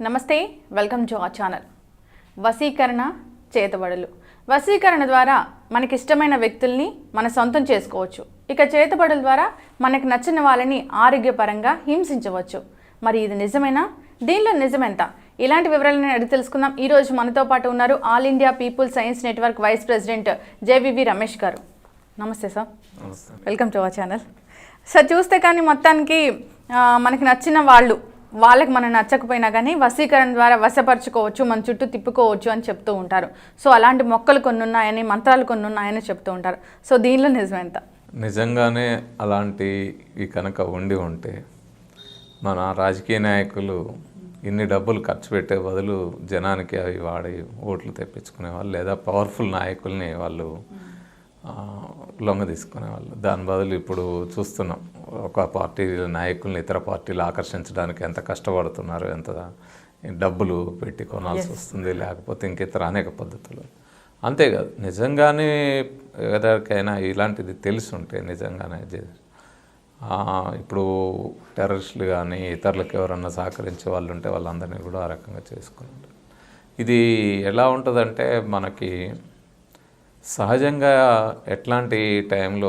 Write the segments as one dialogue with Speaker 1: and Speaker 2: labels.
Speaker 1: నమస్తే, welcome to our channel. వశీకరణ, చేతబడులు. వశీకరణ ద్వారా మనకి ఇష్టమైన వ్యక్తుల్ని మన సొంతం చేసుకోవచ్చు. ఇక చేతబడుల ద్వారా మనకు నచ్చిన వాళ్ళని ఆరోగ్యపరంగా హింసించవచ్చు. మరి ఇది నిజమేనా? దీనిలో నిజమెంత? ఇలాంటి వివరాలను అడిగి తెలుసుకుందాం. ఈరోజు మనతో పాటు ఉన్నారు all India people science network vice president JVV Ramesh గారు. నమస్తే sir. Welcome to our channel. Sir, చూస్తే కానీ మొత్తానికి మనకి నచ్చిన వాళ్ళకి మనం నచ్చకపోయినా కానీ వశీకరణ ద్వారా వశపరచుకోవచ్చు, మన చుట్టూ తిప్పుకోవచ్చు అని చెప్తూ ఉంటారు. సో అలాంటి మొక్కలు కొన్ని ఉన్నాయని, మంత్రాలు కొన్ని ఉన్నాయని చెప్తూ ఉంటారు. సో దీనిలో నిజమేంత?
Speaker 2: నిజంగానే అలాంటివి కనుక ఉంటే మన రాజకీయ నాయకులు ఇన్ని డబ్బులు ఖర్చు పెట్టే బదులు జనానికి అవి వాడి ఓట్లు తెప్పించుకునేవాళ్ళు, లేదా పవర్ఫుల్ నాయకుల్ని వాళ్ళు లొంగ తీసుకునేవాళ్ళు. దాని బదులు ఇప్పుడు చూస్తున్నాం, ఒక పార్టీ నాయకుల్ని ఇతర పార్టీలు ఆకర్షించడానికి ఎంత కష్టపడుతున్నారు, ఎంత డబ్బులు పెట్టి కొనాల్సి వస్తుంది, లేకపోతే ఇంకితర అనేక పద్ధతులు. అంతేకాదు, నిజంగానే ఎవరికైనా ఇలాంటిది తెలిసి ఉంటే నిజంగానే ఇప్పుడు టెర్రరిస్టులు కానీ ఇతరులకు ఎవరన్నా సహకరించే వాళ్ళు ఉంటే వాళ్ళందరినీ కూడా ఆ రకంగా చేసుకున్నారు. ఇది ఎలా ఉంటుందంటే, మనకి సహజంగా ఎట్లాంటి టైంలో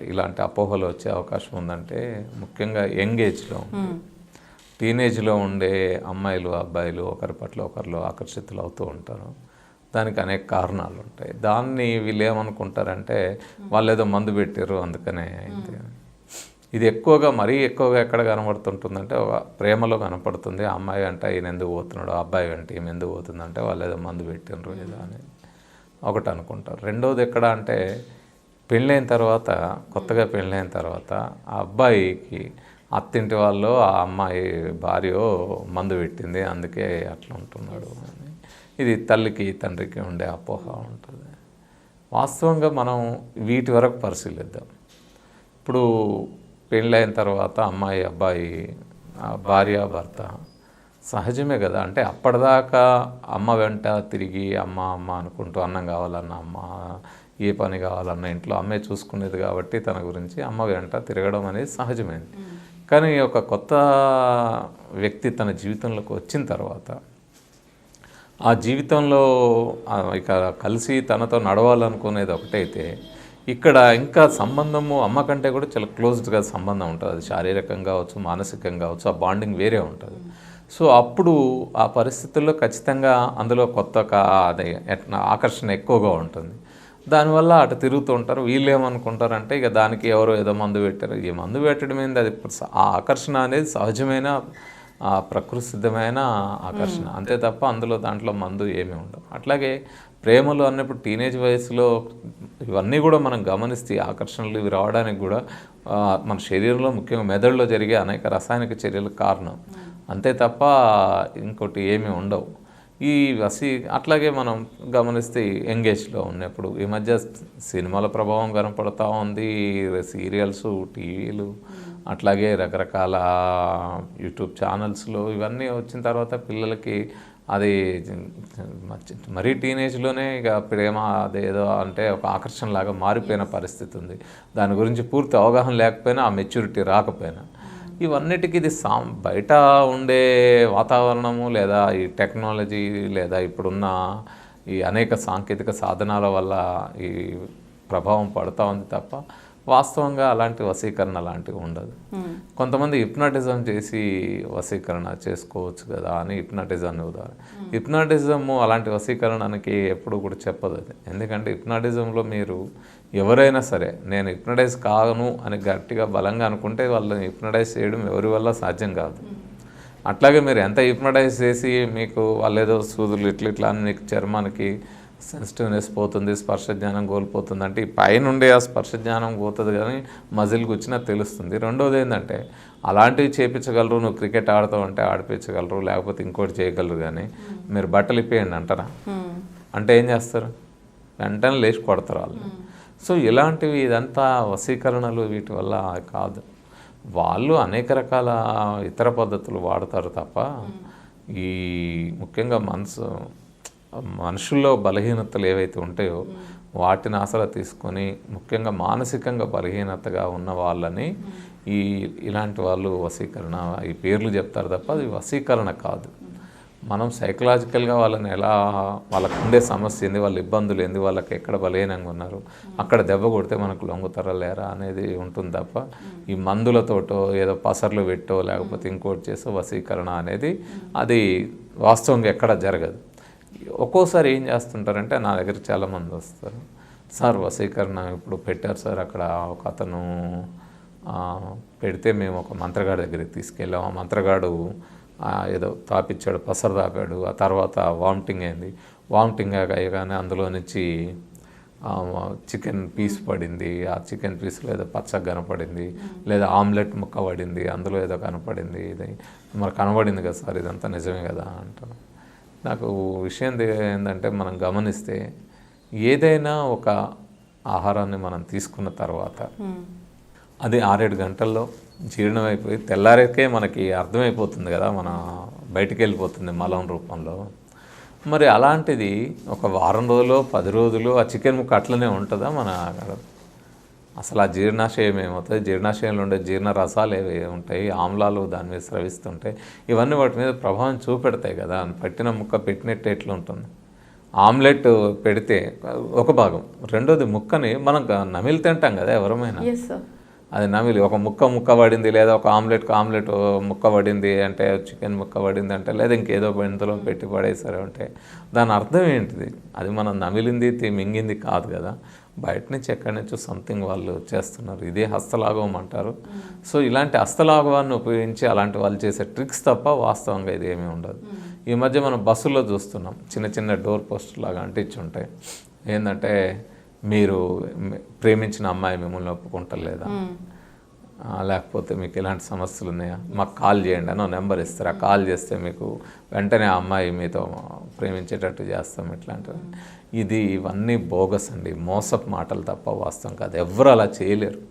Speaker 2: ఇలాంటి అపోహలు వచ్చే అవకాశం ఉందంటే, ముఖ్యంగా యంగ్ ఏజ్లో టీనేజ్లో ఉండే అమ్మాయిలు అబ్బాయిలు ఒకరి పట్ల ఒకరిలో ఆకర్షితులు అవుతూ ఉంటారు. దానికి అనేక కారణాలు ఉంటాయి. దాన్ని వీళ్ళు ఏమనుకుంటారంటే, వాళ్ళు ఏదో మందు పెట్టారు అందుకనే అయింది. ఇది మరీ ఎక్కువగా ఎక్కడ కనబడుతుంటుందంటే, ఒక ప్రేమలో కనపడుతుంది. ఆ అమ్మాయి అంటే ఈయన ఎందుకు పోతున్నాడు, అబ్బాయి అంటే ఈమె ఎందుకు పోతుందంటే వాళ్ళు ఏదో మందు పెట్టినరు ఏదో అని ఒకటి అనుకుంటారు. రెండోది ఎక్కడ అంటే, కొత్తగా పెళ్ళైన తర్వాత ఆ అబ్బాయికి అత్తింటి వాళ్ళు ఆ అమ్మాయి భార్య మందు పెట్టింది అందుకే అట్లా ఉంటున్నాడు అని. ఇది తల్లికి తండ్రికి ఉండే అపోహ ఉంటుంది. వాస్తవంగా మనం వీటి వరకు పరిశీలిద్దాం. ఇప్పుడు పెళ్ళైన తర్వాత అమ్మాయి అబ్బాయి భార్య భర్త సహజమే కదా. అంటే అప్పటిదాకా అమ్మ వెంట తిరిగి అమ్మ అనుకుంటూ అన్నం కావాలన్న అమ్మ, ఏ పని కావాలన్న ఇంట్లో అమ్మే చూసుకునేది కాబట్టి తన గురించి అమ్మ వెంట తిరగడం అనేది సహజమైంది. కానీ ఒక కొత్త వ్యక్తి తన జీవితంలోకి వచ్చిన తర్వాత ఆ జీవితంలో ఇక కలిసి తనతో నడవాలనుకునేది ఒకటైతే, ఇక్కడ ఇంకా సంబంధము అమ్మ కంటే కూడా చాలా క్లోజ్డ్గా సంబంధం ఉంటుంది. అది శారీరకంగా కావచ్చు, మానసికంగా కావచ్చు, ఆ బాండింగ్ వేరే ఉంటుంది. సో అప్పుడు ఆ పరిస్థితుల్లో ఖచ్చితంగా అందులో అదే ఆకర్షణ ఎక్కువగా ఉంటుంది. దానివల్ల అటు తిరుగుతూ ఉంటారు. వీళ్ళు ఏమనుకుంటారంటే, ఇక దానికి ఎవరో ఏదో మందు పెట్టారు, ఈ మందు పెట్టడం ఏంది, అది ఆ ఆకర్షణ అనేది సహజమైన ప్రకృతి సిద్ధమైన ఆకర్షణ అంతే తప్ప దాంట్లో మందు ఏమీ ఉండవు. అట్లాగే ప్రేమలు అన్నప్పుడు టీనేజ్ వయసులో ఇవన్నీ కూడా మనం గమనిస్తే ఆకర్షణలు ఇవి రావడానికి కూడా మన శరీరంలో ముఖ్యంగా మెదడులో జరిగే అనేక రసాయనిక చర్యలకు కారణం, అంతే తప్ప ఇంకోటి ఏమీ ఉండవు. అట్లాగే మనం గమనిస్తే యంగేజ్లో ఉన్నప్పుడు ఈ మధ్య సినిమాల ప్రభావం కనపడుతూ ఉంది, సీరియల్స్, టీవీలు, అట్లాగే రకరకాల యూట్యూబ్ ఛానల్స్లో ఇవన్నీ వచ్చిన తర్వాత పిల్లలకి అది మరీ టీనేజ్లోనే ఇక ప్రేమ అదేదో అంటే ఒక ఆకర్షణలాగా మారిపోయిన పరిస్థితి ఉంది. దాని గురించి పూర్తి అవగాహన లేకపోయినా, ఆ మెచ్యూరిటీ రాకపోయినా, ఇవన్నిటికీ ఇది బయట ఉండే వాతావరణము, లేదా ఈ టెక్నాలజీ, లేదా ఇప్పుడున్న ఈ అనేక సాంకేతిక సాధనాల వల్ల ఈ ప్రభావం పడుతూ ఉంది తప్ప వాస్తవంగా అలాంటి వశీకరణ అలాంటివి ఉండదు. కొంతమంది హిప్నాటిజం చేసి వశీకరణ చేసుకోవచ్చు కదా అని హిప్నాటిజాన్ని ఉదాహరణ. హిప్నాటిజము అలాంటి వశీకరణకి ఎప్పుడు కూడా చెప్పదు అది. ఎందుకంటే హిప్నాటిజంలో మీరు ఎవరైనా సరే నేను హిప్నటైజ్ కాను అని గట్టిగా బలంగా అనుకుంటే వాళ్ళని హిప్నటైజ్ చేయడం ఎవరి వల్ల సాధ్యం కాదు. అట్లాగే మీరు ఎంత హిప్నటైజ్ చేసి మీకు వాళ్ళు ఏదో సూదులు ఇట్లా అని మీకు చర్మానికి సెన్సిటివ్నెస్ పోతుంది, స్పర్శ జ్ఞానం కోల్పోతుంది అంటే, ఈ పైనుండే ఆ స్పర్శ జ్ఞానం పోతుంది కానీ మజిల్కి వచ్చినా తెలుస్తుంది. రెండోది ఏంటంటే, అలాంటివి చేయించగలరు, నువ్వు క్రికెట్ ఆడుతావు అంటే ఆడిపించగలరు, లేకపోతే ఇంకోటి చేయగలరు, కానీ మీరు బట్టలు ఇప్పేయండి అంటారా? అంటే ఏం చేస్తారు? వెంటనే లేచి కొడతారు వాళ్ళు. సో ఇలాంటివి ఇదంతా వశీకరణలు వీటి వల్ల కాదు. వాళ్ళు అనేక రకాల ఇతర పద్ధతులు వాడతారు తప్ప, ఈ ముఖ్యంగా మనుషుల్లో బలహీనతలు ఏవైతే ఉంటాయో వాటిని ఆసరా తీసుకొని, ముఖ్యంగా మానసికంగా బలహీనతగా ఉన్న వాళ్ళని ఇలాంటి వాళ్ళు వశీకరణ ఈ పేర్లు చెప్తారు తప్ప అది వశీకరణ కాదు. మనం సైకలాజికల్గా వాళ్ళని ఎలా, వాళ్ళకు ఉండే సమస్య ఏంది, వాళ్ళ ఇబ్బందులు ఏంది, వాళ్ళకి ఎక్కడ బలహీనంగా ఉన్నారు, అక్కడ దెబ్బ కొడితే మనకు లొంగుతారా లేరా అనేది ఉంటుంది తప్ప ఈ మందులతోటో ఏదో పసర్లు పెట్టో లేకపోతే ఇంకోటి చేసో వశీకరణ అనేది అది వాస్తవంగా ఎక్కడ జరగదు. ఒక్కోసారి ఏం చేస్తుంటారంటే నా దగ్గర చాలామంది వస్తారు, సార్ వశీకరణ ఇప్పుడు పెట్టారు సార్, అక్కడ ఒక అతను పెడితే మేము ఒక మంత్రగాడి దగ్గరికి తీసుకెళ్ళాం, ఆ మంత్రగాడు ఏదో తాపిచ్చాడు, పసరు తాపాడు, ఆ తర్వాత వామిటింగ్ అయింది, వామిటింగ్ అయ్యగానే అందులో నుంచి చికెన్ పీస్ పడింది, ఆ చికెన్ పీస్లో ఏదో పచ్చగా కనపడింది, లేదా ఆమ్లెట్ ముక్క పడింది, అందులో ఏదో కనపడింది, ఇది మరి కనబడింది కదా సార్, ఇదంతా నిజమే కదా అంటారు. నాకు విషయం ఏంటంటే మనం గమనిస్తే ఏదైనా ఒక ఆహారాన్ని మనం తీసుకున్న తర్వాత అది 6-7 గంటల్లో జీర్ణమైపోయి తెల్లారికే మనకి అర్థమైపోతుంది కదా, మన బయటికి వెళ్ళిపోతుంది మలం రూపంలో. మరి అలాంటిది ఒక వారం రోజులు 10 రోజులు ఆ చికెన్ ముక్క అట్లనే ఉంటుందా మన అసలు ఆ జీర్ణాశయం ఏమవుతుంది, జీర్ణాశయంలో ఉండే జీర్ణ రసాలు ఏవి ఉంటాయి, ఆమ్లాలు దాని మీద స్రవిస్తుంటాయి, ఇవన్నీ వాటి మీద ప్రభావం చూపెడతాయి కదా. పట్టిన ముక్క పెట్టినట్టు ఎట్లా ఉంటుంది. ఆమ్లెట్ పెడితే ఒక భాగం, రెండోది ముక్కని మనం నమిలి తింటాం కదా ఎవరమైనా, అది నమిలి ఒక ముక్క పడింది, లేదా ఒక ఆమ్లెట్ ముక్క పడింది అంటే, చికెన్ ముక్క పడింది అంటే, లేదా ఇంకేదో ఇందులో పెట్టి పడేసారు అంటే దాని అర్థం ఏంటిది, అది మనం నమిలింది మింగింది కాదు కదా, బయట నుంచి ఎక్కడి నుంచో సంథింగ్ వాళ్ళు చేస్తున్నారు. ఇదే హస్తలాఘవం అంటారు. సో ఇలాంటి హస్తలాఘవాన్ని ఉపయోగించి అలాంటి వాళ్ళు చేసే ట్రిక్స్ తప్ప వాస్తవంగా ఇది ఏమీ ఉండదు. ఈ మధ్య మనం బస్సుల్లో చూస్తున్నాం, చిన్న డోర్ పోస్ట్ లాగా అంటించి ఉంటాయి, ఏంటంటే మీరు ప్రేమించిన అమ్మాయి మిమ్మల్ని ఒప్పుకుంటలేదా, లేకపోతే మీకు ఎలాంటి సమస్యలు ఉన్నాయా, మాకు కాల్ చేయండి అని నెంబర్ ఇస్తారు, ఆ కాల్ చేస్తే మీకు వెంటనే ఆ అమ్మాయి మీతో ప్రేమించేటట్టు చేస్తాం ఇట్లాంటివి. ఇవన్నీ బోగస్ అండి, మోసపు మాటలు తప్ప వాస్తవం కాదు. ఎవరు అలా చేయలేరు.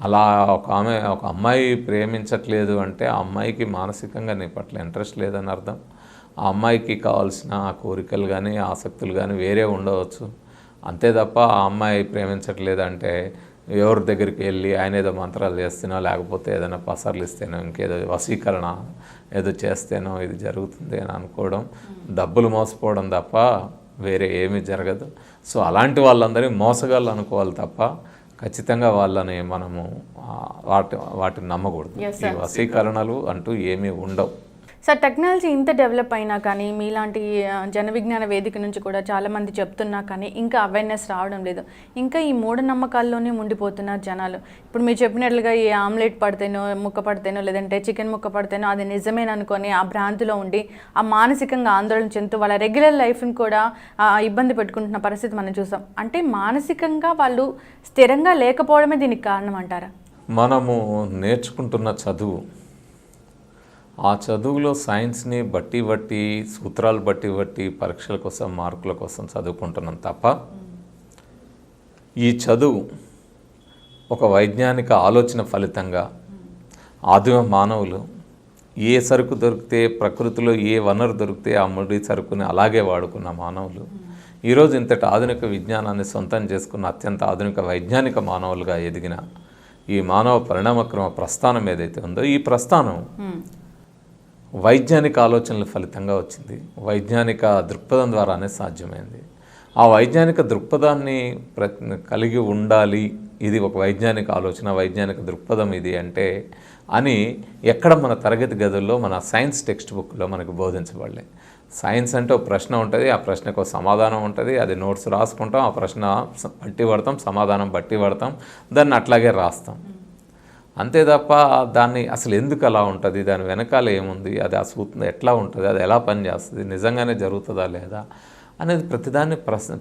Speaker 2: అలా ఒక అమ్మాయి ప్రేమించట్లేదు అంటే ఆ అమ్మాయికి మానసికంగా నీ పట్ల ఇంట్రెస్ట్ లేదని అర్థం. ఆ అమ్మాయికి కావాల్సిన ఆ కోరికలు కానీ ఆసక్తులు కానీ వేరే ఉండవచ్చు. అంతే తప్ప ఆ అమ్మాయి ప్రేమించట్లేదంటే ఎవరి దగ్గరికి వెళ్ళి ఆయన ఏదో మంత్రాలు చేస్తేనో, లేకపోతే ఏదైనా పసర్లు ఇస్తేనో, ఇంకేదో వశీకరణ ఏదో చేస్తేనో ఇది జరుగుతుంది అని అనుకోవడం, డబ్బులు మోసపోవడం తప్ప వేరే ఏమీ జరగదు. సో అలాంటి వాళ్ళందరినీ మోసగాళ్ళు అనుకోవాలి తప్ప ఖచ్చితంగా వాళ్ళని మనము వాటిని నమ్మకూడదు. ఈ వశీకరణలు అంటూ ఏమీ ఉండవు.
Speaker 1: సార్, టెక్నాలజీ ఇంత డెవలప్ అయినా కానీ మీలాంటి జన విజ్ఞాన వేదిక నుంచి కూడా చాలామంది చెప్తున్నా కానీ ఇంకా అవేర్నెస్ రావడం లేదు. ఇంకా ఈ మూఢనమ్మకాల్లోనే ఉండిపోతున్నారు జనాలు. ఇప్పుడు మీరు చెప్పినట్లుగా ఈ ఆమ్లెట్ పడితేనో, ముక్క పడితేనో, లేదంటే చికెన్ ముక్క పడితేనో అది నిజమేననుకొని ఆ భ్రాంతిలో ఉండి ఆ మానసికంగా ఆందోళన చెందుతూ వాళ్ళ రెగ్యులర్ లైఫ్ని కూడా ఇబ్బంది పెట్టుకుంటున్న పరిస్థితి మనం చూసాం. అంటే మానసికంగా వాళ్ళు స్థిరంగా లేకపోవడమే దీనికి కారణం అంటారా?
Speaker 2: మనము నేర్చుకుంటున్న చదువు, ఆ చదువులో సైన్స్ని బట్టి సూత్రాలు బట్టి పరీక్షల కోసం మార్కుల కోసం చదువుకుంటున్నాం తప్ప ఈ చదువు ఒక వైజ్ఞానిక ఆలోచన ఫలితంగా ఆదిమ మానవులు ఏ సరుకు దొరికితే, ప్రకృతిలో ఏ వనరు దొరికితే ఆ ముడి సరుకుని అలాగే వాడుకున్న మానవులు ఈరోజు ఇంతటి ఆధునిక విజ్ఞానాన్ని సొంతం చేసుకున్న అత్యంత ఆధునిక వైజ్ఞానిక మానవులుగా ఎదిగిన ఈ మానవ పరిణామక్రమ ప్రస్థానం ఏదైతే ఉందో ఈ ప్రస్థానం వైజ్ఞానిక ఆలోచనల ఫలితంగా వచ్చింది. వైజ్ఞానిక దృక్పథం ద్వారానే సాధ్యమైంది. ఆ వైజ్ఞానిక దృక్పథాన్ని కలిగి ఉండాలి, ఇది ఒక వైజ్ఞానిక ఆలోచన, వైజ్ఞానిక దృక్పథం ఇది అంటే అని ఎక్కడ మన తరగతి గదుల్లో మన సైన్స్ టెక్స్ట్ బుక్లో మనకు బోధించబడలే. సైన్స్ అంటే ఒక ప్రశ్న ఉంటుంది, ఆ ప్రశ్నకు ఒక సమాధానం ఉంటుంది, అది నోట్స్ రాసుకుంటాం, ఆ ప్రశ్న బట్టి పడతాం, సమాధానం బట్టి పడతాం, దాన్ని అట్లాగే రాస్తాం. అంతే తప్ప దాన్ని అసలు ఎందుకు అలా ఉంటుంది, దాని వెనకాల ఏముంది, అది ఆ సూత్రం ఎట్లా ఉంటుంది, అది ఎలా పనిచేస్తుంది, నిజంగానే జరుగుతుందా లేదా అనేది ప్రతిదాన్ని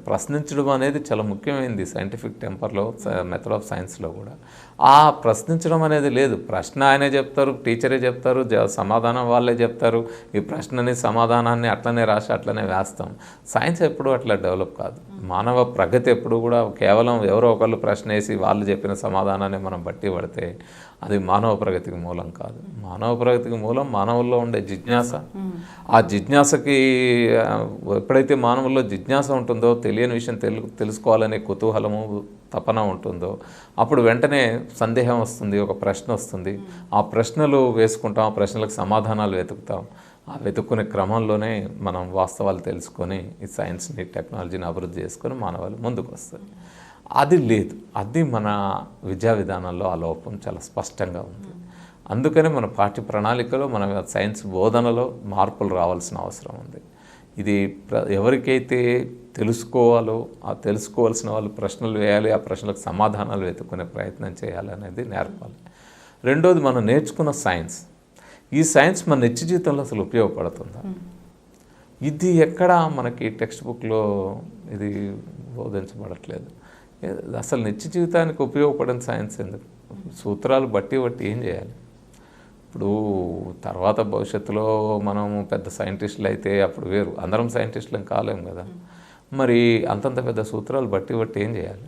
Speaker 2: ప్రశ్నించడం అనేది చాలా ముఖ్యమైనది సైంటిఫిక్ టెంపర్లో, మెథడ్ ఆఫ్ సైన్స్లో కూడా. ఆ ప్రశ్నించడం అనేది లేదు. ప్రశ్న ఆయనే చెప్తారు, టీచరే చెప్తారు, సమాధానం వాళ్ళే చెప్తారు. ఈ ప్రశ్నని సమాధానాన్ని అట్లనే రాసి అట్లనే వేస్తాం. సైన్స్ ఎప్పుడూ అట్లా డెవలప్ కాదు. మానవ ప్రగతి ఎప్పుడు కూడా కేవలం ఎవరో ఒకళ్ళు ప్రశ్న వేసి వాళ్ళు చెప్పిన సమాధానాన్ని మనం బట్టి పడితే అది మానవ ప్రగతికి మూలం కాదు. మానవ ప్రగతికి మూలం మానవుల్లో ఉండే జిజ్ఞాస. ఆ జిజ్ఞాసకి ఎప్పుడైతే మానవుల్లో జిజ్ఞాస ఉంటుందో, తెలియని విషయం తెలుసుకోవాలనే కుతూహలము, తపన ఉంటుందో అప్పుడు వెంటనే సందేహం వస్తుంది, ఒక ప్రశ్న వస్తుంది. ఆ ప్రశ్నలు వేసుకుంటాం, ఆ ప్రశ్నలకు సమాధానాలు వెతుకుతాం. ఆ వెతుక్కునే క్రమంలోనే మనం వాస్తవాలు తెలుసుకొని ఈ సైన్స్ని టెక్నాలజీని అభివృద్ధి చేసుకొని మానవాళి ముందుకు వస్తుంది. అది లేదు, అది మన విద్యా విధానంలో ఆ లోపం చాలా స్పష్టంగా ఉంది. అందుకనే మన పాఠ్య ప్రణాళికలో మన సైన్స్ బోధనలో మార్పులు రావాల్సిన అవసరం ఉంది. ఇది ఎవరికైతే తెలుసుకోవాలో ఆ తెలుసుకోవాల్సిన వాళ్ళు ప్రశ్నలు వేయాలి, ఆ ప్రశ్నలకు సమాధానాలు వెతుక్కునే ప్రయత్నం చేయాలనేది నేర్పాలి. రెండోది, మనం నేర్చుకున్న సైన్స్, ఈ సైన్స్ మన నిత్య జీవితంలో అసలు ఉపయోగపడుతుందా? ఇది ఎక్కడ మనకి టెక్స్ట్ బుక్లో ఇది బోధించబడట్లేదు. అసలు నిత్య జీవితానికి ఉపయోగపడిన సైన్స్ ఎందుకు? సూత్రాలు బట్టి ఏం చేయాలి? ఇప్పుడు తర్వాత భవిష్యత్తులో మనం పెద్ద సైంటిస్టులు అయితే అప్పుడు వేరు, అందరం సైంటిస్టులం కాలేం కదా. మరి అంతంత పెద్ద సూత్రాలు బట్టి ఏం చేయాలి?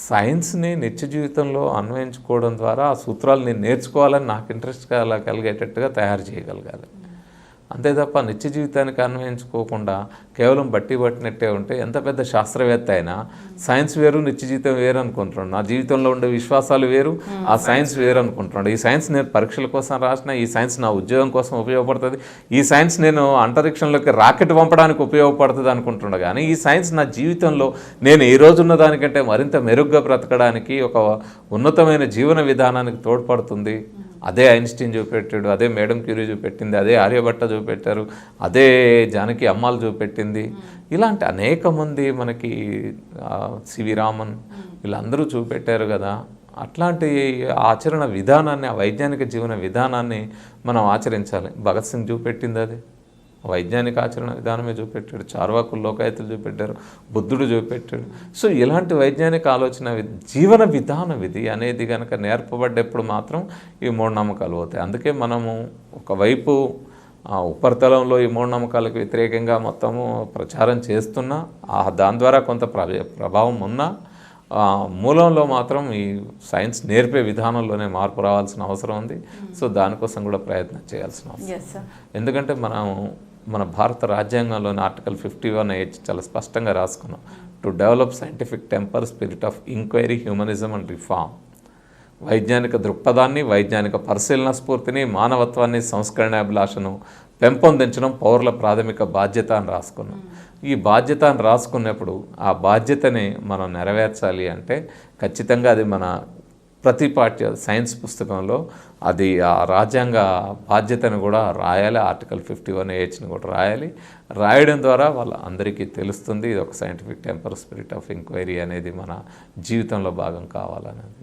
Speaker 2: సైన్స్ని నిత్య జీవితంలో అన్వయించుకోవడం ద్వారా ఆ సూత్రాలు నేను నేర్చుకోవాలని నాకు ఇంట్రెస్ట్ కలిగేటట్టుగా తయారు చేయగలగాలి. అంతే తప్ప నిత్య జీవితానికి అన్వయించుకోకుండా కేవలం పట్టినట్టే ఉంటే ఎంత పెద్ద శాస్త్రవేత్త అయినా సైన్స్ వేరు నిత్య జీవితం వేరు అనుకుంటున్నాడు. నా జీవితంలో ఉండే విశ్వాసాలు వేరు, ఆ సైన్స్ వేరు అనుకుంటున్నాడు. ఈ సైన్స్ నేను పరీక్షల కోసం రాసిన, ఈ సైన్స్ నా ఉద్యోగం కోసం ఉపయోగపడుతుంది, ఈ సైన్స్ నేను అంతరిక్షంలోకి రాకెట్ పంపడానికి ఉపయోగపడుతుంది అనుకుంటున్నాడు. కానీ ఈ సైన్స్ నా జీవితంలో నేను ఈ రోజు ఉన్న దానికంటే మరింత మెరుగ్గా బ్రతకడానికి, ఒక ఉన్నతమైన జీవన విధానానికి తోడ్పడుతుంది. అదే ఐన్స్టీన్ చూపెట్టాడు, అదే మేడం క్యూరీ చూపెట్టింది, అదే ఆర్యభట్ట చూపెట్టారు, అదే జానకి అమ్మాలు చూపెట్టింది. ఇలాంటి అనేక మంది మనకి సివి రామన్ వీళ్ళందరూ చూపెట్టారు కదా. అట్లాంటి ఆచరణ విధానాన్ని, ఆ వైజ్ఞానిక జీవన విధానాన్ని మనం ఆచరించాలి. భగత్ సింగ్ చూపెట్టింది అదే వైజ్ఞానిక ఆచరణ విధానమే చూపెట్టాడు, చార్వాకులు లోకాయతులు చూపెట్టారు, బుద్ధుడు చూపెట్టాడు. సో ఇలాంటి వైజ్ఞానిక ఆలోచన జీవన విధానం ఇది అనేది కనుక నేర్పబడ్డప్పుడు మాత్రం ఈ మూఢనమ్మకాలు పోతాయి. అందుకే మనము ఒకవైపు ఉపరితలంలో ఈ మూఢనమ్మకాలకు వ్యతిరేకంగా మొత్తము ప్రచారం చేస్తున్నా, దాని ద్వారా కొంత ప్రభావం ఉన్నా, మూలంలో మాత్రం ఈ సైన్స్ నేర్పే విధానంలోనే మార్పు రావాల్సిన అవసరం ఉంది. సో దానికోసం కూడా ప్రయత్నం చేయాల్సిన అవసరం. ఎందుకంటే మన భారత రాజ్యాంగంలోని ఆర్టికల్ 51H చాలా స్పష్టంగా రాసుకున్నాం. To develop scientific temper, spirit of enquiry, humanism and reform. వైజ్ఞానిక దృక్పథాన్ని, వైజ్ఞానిక పరిశీలన స్ఫూర్తిని, మానవత్వాన్ని, సంస్కరణాభిలాషను పెంపొందించడం పౌరుల ప్రాథమిక బాధ్యత అని రాసుకున్నాం. ఈ బాధ్యత అని రాసుకున్నప్పుడు ఆ బాధ్యతని మనం నెరవేర్చాలి అంటే ఖచ్చితంగా అది మన ప్రతి పాఠ్య సైన్స్ పుస్తకంలో అది ఆ రాజ్యాంగ బాధ్యతను కూడా రాయాలి. ఆర్టికల్ 51Hని కూడా రాయడం ద్వారా వాళ్ళ అందరికీ తెలుస్తుంది ఇది ఒక scientific temper, spirit of enquiry అనేది మన జీవితంలో భాగం కావాలనేది.